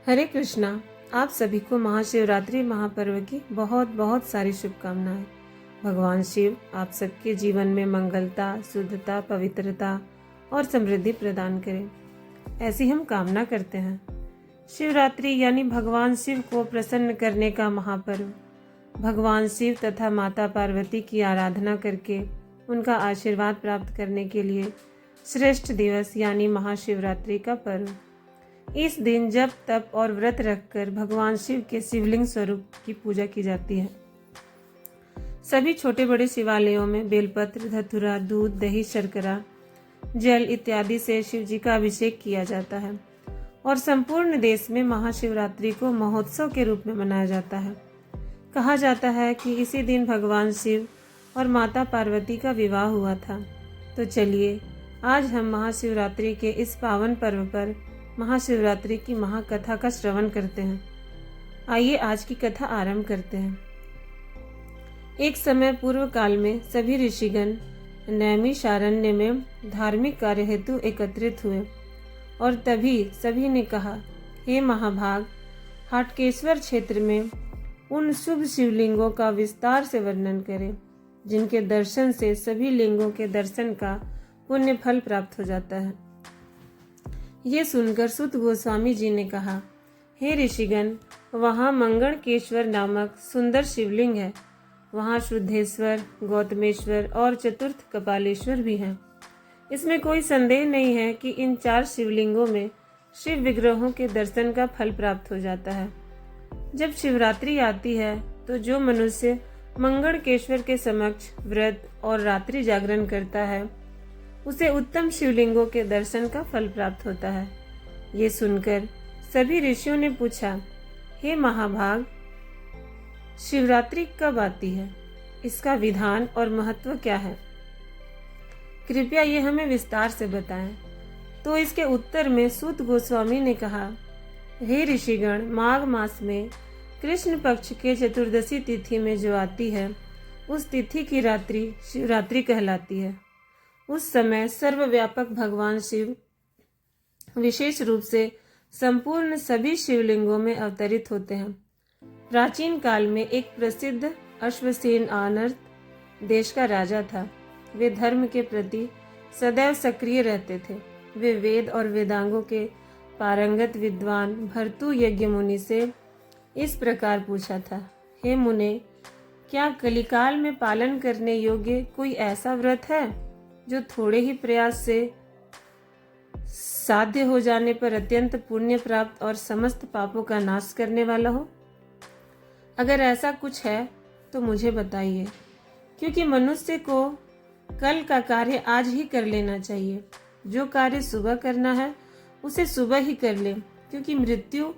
हरे कृष्णा। आप सभी को महाशिवरात्रि महापर्व की बहुत बहुत सारी शुभकामनाएं। भगवान शिव आप सबके जीवन में मंगलता, शुद्धता, पवित्रता और समृद्धि प्रदान करें, ऐसी हम कामना करते हैं। शिवरात्रि यानी भगवान शिव को प्रसन्न करने का महापर्व। भगवान शिव तथा माता पार्वती की आराधना करके उनका आशीर्वाद प्राप्त करने के लिए श्रेष्ठ दिवस यानी महाशिवरात्रि का पर्व। इस दिन जप, तप और व्रत रखकर भगवान शिव के शिवलिंग स्वरूप की पूजा की जाती है। सभी छोटे बड़े शिवालयों में बेलपत्र, धतूरा, दूध, दही, शर्करा, जल इत्यादि से शिव जी का अभिषेक किया जाता है और संपूर्ण देश में महाशिवरात्रि को महोत्सव के रूप में मनाया जाता है। कहा जाता है कि इसी दिन भगवान शिव और माता पार्वती का विवाह हुआ था। तो चलिए आज हम महाशिवरात्रि के इस पावन पर्व पर महाशिवरात्रि की महाकथा का श्रवण करते हैं। आइए आज की कथा आरंभ करते हैं। एक समय पूर्व काल में सभी ऋषिगण नैमिषारण्य में धार्मिक कार्य हेतु एकत्रित हुए और तभी सभी ने कहा, हे महाभाग, हाटकेश्वर क्षेत्र में उन शुभ शिवलिंगों का विस्तार से वर्णन करें जिनके दर्शन से सभी लिंगों के दर्शन का पुण्य फल प्राप्त हो जाता है। ये सुनकर सुत गोस्वामी जी ने कहा, हे ऋषिगण, वहाँ मंगणकेश्वर नामक सुंदर शिवलिंग है। वहाँ शुद्धेश्वर, गौतमेश्वर और चतुर्थ कपालेश्वर भी हैं। इसमें कोई संदेह नहीं है कि इन 4 शिवलिंगों में शिव विग्रहों के दर्शन का फल प्राप्त हो जाता है। जब शिवरात्रि आती है तो जो मनुष्य मंगणकेश्वर के समक्ष व्रत और रात्रि जागरण करता है उसे उत्तम शिवलिंगों के दर्शन का फल प्राप्त होता है। ये सुनकर सभी ऋषियों ने पूछा, हे महाभाग, शिवरात्रि कब आती है? इसका विधान और महत्व क्या है? कृपया ये हमें विस्तार से बताएं। तो इसके उत्तर में सूत गोस्वामी ने कहा, हे ऋषिगण, माघ मास में कृष्ण पक्ष के चतुर्दशी तिथि में जो आती है उस तिथि की रात्रि शिवरात्रि कहलाती है। उस समय सर्वव्यापक भगवान शिव विशेष रूप से संपूर्ण सभी शिवलिंगों में अवतरित होते हैं। प्राचीन काल में एक प्रसिद्ध अश्वसेन आनर्त देश का राजा था। वे धर्म के प्रति सदैव सक्रिय रहते थे। वे वेद और वेदांगों के पारंगत विद्वान भर्तु यज्ञ मुनि से इस प्रकार पूछा था, हे मुने, क्या कलिकाल में पालन करने योग्य कोई ऐसा व्रत है जो थोड़े ही प्रयास से साध्य हो जाने पर अत्यंत पुण्य प्राप्त और समस्त पापों का नाश करने वाला हो? अगर ऐसा कुछ है तो मुझे बताइए, क्योंकि मनुष्य को कल का कार्य आज ही कर लेना चाहिए। जो कार्य सुबह करना है उसे सुबह ही कर ले, क्योंकि मृत्यु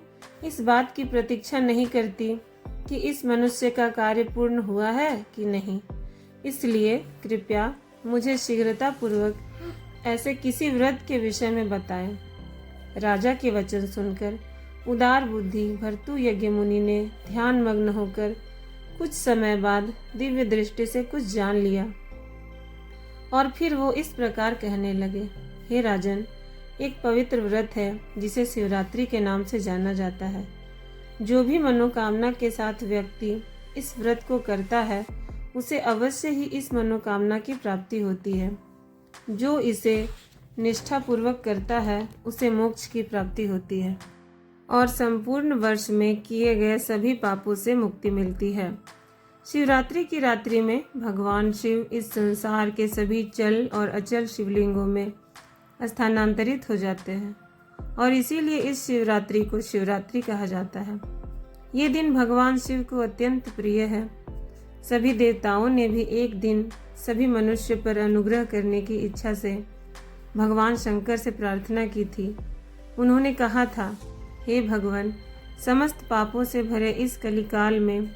इस बात की प्रतीक्षा नहीं करती कि इस मनुष्य का कार्य पूर्ण हुआ है कि नहीं। इसलिए कृपया मुझे शीघ्रता पूर्वक ऐसे किसी व्रत के विषय में बताएं। राजा के वचन सुनकर उदार बुद्धि भर्तु यज्ञ मुनि ने ध्यान मग्न होकर कुछ समय बाद दिव्य दृष्टि से कुछ जान लिया और फिर वो इस प्रकार कहने लगे, हे राजन, एक पवित्र व्रत है जिसे शिवरात्रि के नाम से जाना जाता है। जो भी मनोकामना के साथ व्यक्ति इस व्रत को करता है उसे अवश्य ही इस मनोकामना की प्राप्ति होती है। जो इसे निष्ठा पूर्वक करता है उसे मोक्ष की प्राप्ति होती है और संपूर्ण वर्ष में किए गए सभी पापों से मुक्ति मिलती है। शिवरात्रि की रात्रि में भगवान शिव इस संसार के सभी चल और अचल शिवलिंगों में स्थानांतरित हो जाते हैं और इसीलिए इस शिवरात्रि को शिवरात्रि कहा जाता है। ये दिन भगवान शिव को अत्यंत प्रिय है। सभी देवताओं ने भी एक दिन सभी मनुष्य पर अनुग्रह करने की इच्छा से भगवान शंकर से प्रार्थना की थी। उन्होंने कहा था, हे भगवान, समस्त पापों से भरे इस कलिकाल में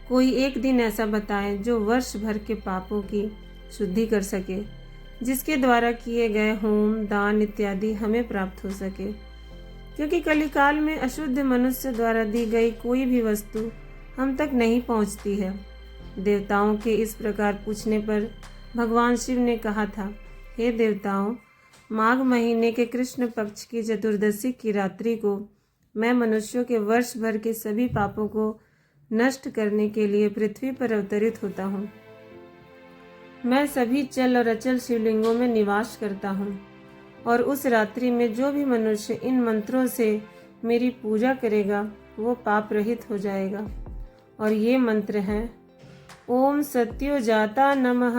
कोई एक दिन ऐसा बताएं जो वर्ष भर के पापों की शुद्धि कर सके, जिसके द्वारा किए गए होम, दान इत्यादि हमें प्राप्त हो सके। क्योंकि कलिकाल में अशुद्ध मनुष्य द्वारा दी गई कोई भी वस्तु हम तक नहीं पहुंचती है। देवताओं के इस प्रकार पूछने पर भगवान शिव ने कहा था, हे देवताओं, माघ महीने के कृष्ण पक्ष की चतुर्दशी की रात्रि को मैं मनुष्यों के वर्ष भर के सभी पापों को नष्ट करने के लिए पृथ्वी पर अवतरित होता हूँ। मैं सभी चल और अचल शिवलिंगों में निवास करता हूँ और उस रात्रि में जो भी मनुष्य इन मंत्रों से मेरी पूजा करेगा वो पाप रहित हो जाएगा। और ये मंत्र हैं: ओम सत्योजाता नमः,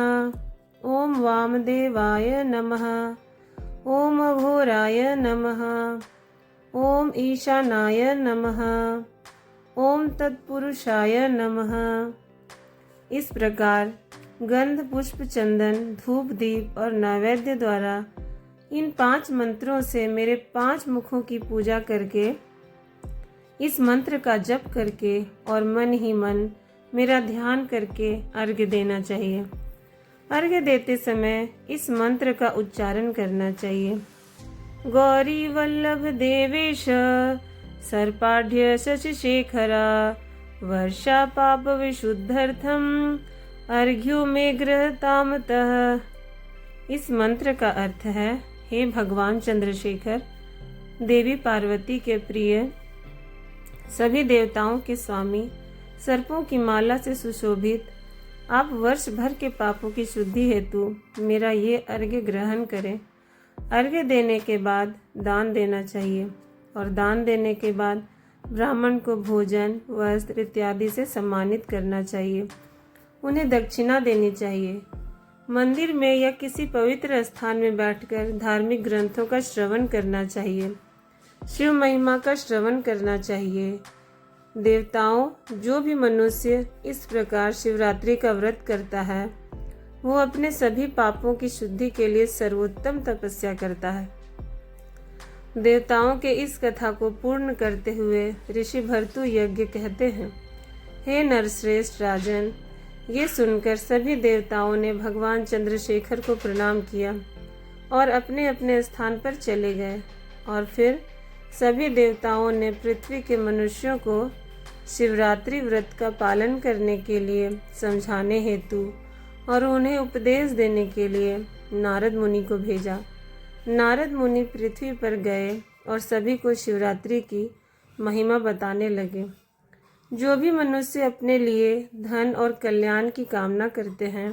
ओम वामदेवाय नमः, ओम अघोराय नमः, ओम ईशानाय नमः, ओम तत्पुरुषाय नमः। इस प्रकार गंध, पुष्प, चंदन, धूप, दीप और नैवेद्य द्वारा इन 5 मंत्रों से मेरे 5 मुखों की पूजा करके, इस मंत्र का जप करके और मन ही मन मेरा ध्यान करके अर्घ्य देना चाहिए। अर्घ्य देते समय इस मंत्र का उच्चारण करना चाहिए: गौरी वल्लभ देवेश सर्पाढ्य शशिशेखरा वर्षा पाप विशुद्धर्थम अर्घ्यो में गृहतामतः। इस मंत्र का अर्थ है: हे भगवान चंद्रशेखर, देवी पार्वती के प्रिय, सभी देवताओं के स्वामी, सर्पों की माला से सुशोभित, आप वर्ष भर के पापों की शुद्धि हेतु मेरा ये अर्घ्य ग्रहण करें। अर्घ्य देने के बाद दान देना चाहिए और दान देने के बाद ब्राह्मण को भोजन, वस्त्र इत्यादि से सम्मानित करना चाहिए। उन्हें दक्षिणा देनी चाहिए। मंदिर में या किसी पवित्र स्थान में बैठकर धार्मिक ग्रंथों का श्रवण करना चाहिए। शिव महिमा का श्रवण करना चाहिए। देवताओं, जो भी मनुष्य इस प्रकार शिवरात्रि का व्रत करता है वो अपने सभी पापों की शुद्धि के लिए सर्वोत्तम तपस्या करता है। देवताओं के इस कथा को पूर्ण करते हुए ऋषि भर्तु यज्ञ कहते हैं: हे नरश्रेष्ठ राजन, ये सुनकर सभी देवताओं ने भगवान चंद्रशेखर को प्रणाम किया और अपने अपने स्थान पर चले गए। और फिर सभी देवताओं ने पृथ्वी के मनुष्यों को शिवरात्रि व्रत का पालन करने के लिए समझाने हेतु और उन्हें उपदेश देने के लिए नारद मुनि को भेजा। नारद मुनि पृथ्वी पर गए और सभी को शिवरात्रि की महिमा बताने लगे। जो भी मनुष्य अपने लिए धन और कल्याण की कामना करते हैं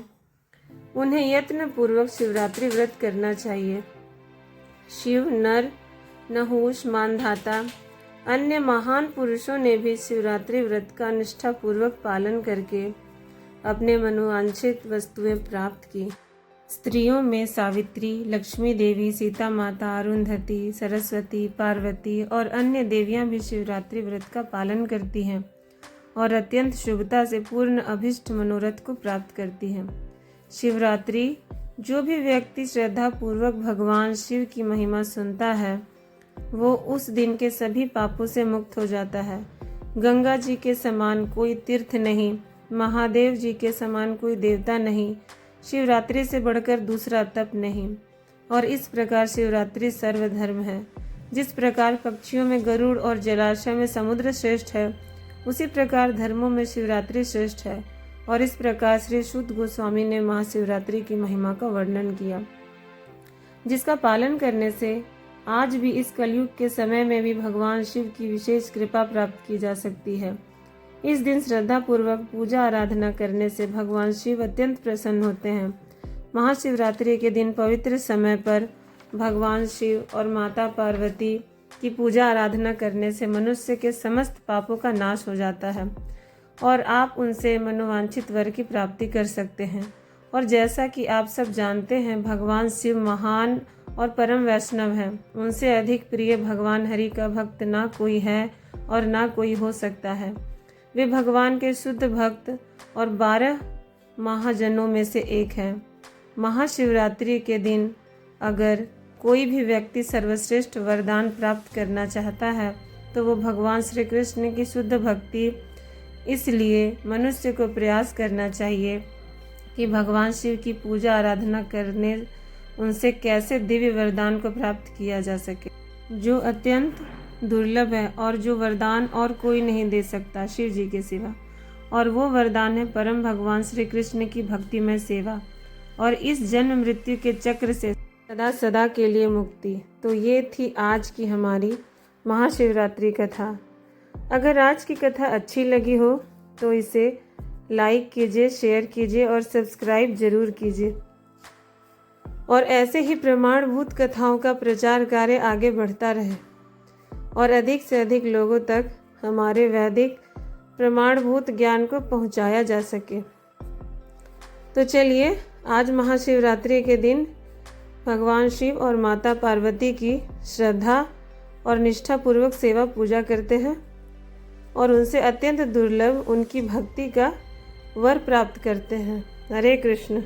उन्हें यत्न पूर्वक शिवरात्रि व्रत करना चाहिए। शिव, नर, नहुष, मानधाता, अन्य महान पुरुषों ने भी शिवरात्रि व्रत का निष्ठा पूर्वक पालन करके अपने मनोवांछित वस्तुएं प्राप्त की। स्त्रियों में सावित्री, लक्ष्मी देवी, सीता माता, अरुंधति, सरस्वती, पार्वती और अन्य देवियां भी शिवरात्रि व्रत का पालन करती हैं और अत्यंत शुभता से पूर्ण अभिष्ट मनोरथ को प्राप्त करती हैं। शिवरात्रि, जो भी व्यक्ति श्रद्धा पूर्वक भगवान शिव की महिमा सुनता है वो उस दिन के सभी पापों से मुक्त हो जाता है। गंगा जी के समान कोई तीर्थ नहीं, महादेव जी के समान कोई देवता नहीं, शिवरात्रि से बढ़कर दूसरा तप नहीं। और इस प्रकार शिवरात्रि सर्वधर्म है। जिस प्रकार पक्षियों में गरुड़ और जलाशय में समुद्र श्रेष्ठ है, उसी प्रकार धर्मों में शिवरात्रि श्रेष्ठ है। और इस प्रकार श्री शुद्ध गोस्वामी ने महाशिवरात्रि की महिमा का वर्णन किया, जिसका पालन करने से आज भी इस कलयुग के समय में भी भगवान शिव की विशेष कृपा प्राप्त की जा सकती है। इस दिन श्रद्धा पूर्वक पूजा आराधना करने से भगवान शिव अत्यंत प्रसन्न होते हैं। महाशिवरात्रि के दिन पवित्र समय पर भगवान शिव और माता पार्वती की पूजा आराधना करने से मनुष्य के समस्त पापों का नाश हो जाता है और आप उनसे मनोवांछित वर की प्राप्ति कर सकते हैं। और जैसा कि आप सब जानते हैं, भगवान शिव महान और परम वैष्णव हैं। उनसे अधिक प्रिय भगवान हरि का भक्त ना कोई है और ना कोई हो सकता है। वे भगवान के शुद्ध भक्त और 12 महाजनों में से एक हैं। महाशिवरात्रि के दिन अगर कोई भी व्यक्ति सर्वश्रेष्ठ वरदान प्राप्त करना चाहता है तो वो भगवान श्री कृष्ण की शुद्ध भक्ति। इसलिए मनुष्य को प्रयास करना चाहिए कि भगवान शिव की पूजा आराधना करने उनसे कैसे दिव्य वरदान को प्राप्त किया जा सके, जो अत्यंत दुर्लभ है और जो वरदान और कोई नहीं दे सकता शिव जी के सिवा। और वो वरदान है परम भगवान श्री कृष्ण की भक्तिमय सेवा और इस जन्म मृत्यु के चक्र से सदा सदा के लिए मुक्ति। तो ये थी आज की हमारी महाशिवरात्रि कथा। अगर आज की कथा अच्छी लगी हो तो इसे लाइक कीजिए, शेयर कीजिए और सब्सक्राइब जरूर कीजिए। और ऐसे ही प्रमाणभूत कथाओं का प्रचार कार्य आगे बढ़ता रहे और अधिक से अधिक लोगों तक हमारे वैदिक प्रमाणभूत ज्ञान को पहुंचाया जा सके। तो चलिए आज महाशिवरात्रि के दिन भगवान शिव और माता पार्वती की श्रद्धा और निष्ठापूर्वक सेवा पूजा करते हैं और उनसे अत्यंत दुर्लभ उनकी भक्ति का वर प्राप्त करते हैं। हरे कृष्ण।